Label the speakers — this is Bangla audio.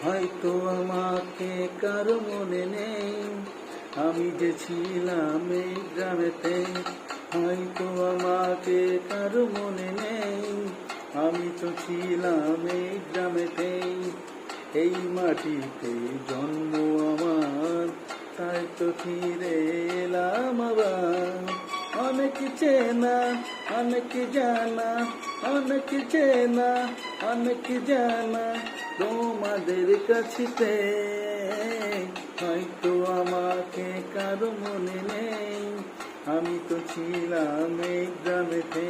Speaker 1: হয়তো আমাকে কারো মনে নেই, আমি যে ছিলাম এই গ্রামেতে। হয়তো আমাকে কারো মনে নেই, আমি তো ছিলাম এই গ্রামেতে। এই মাটিতে জন্ম আমার, তাই তো ফিরে এলাম আবার। অনেক চেনা, অনেক জানা, অনেক চেনা, অনেক জানা তোমাদের কাছেতে। হয়তো আমাকে কারো মনে নেই, আমি তো ছিলাম এই গ্রামেতে।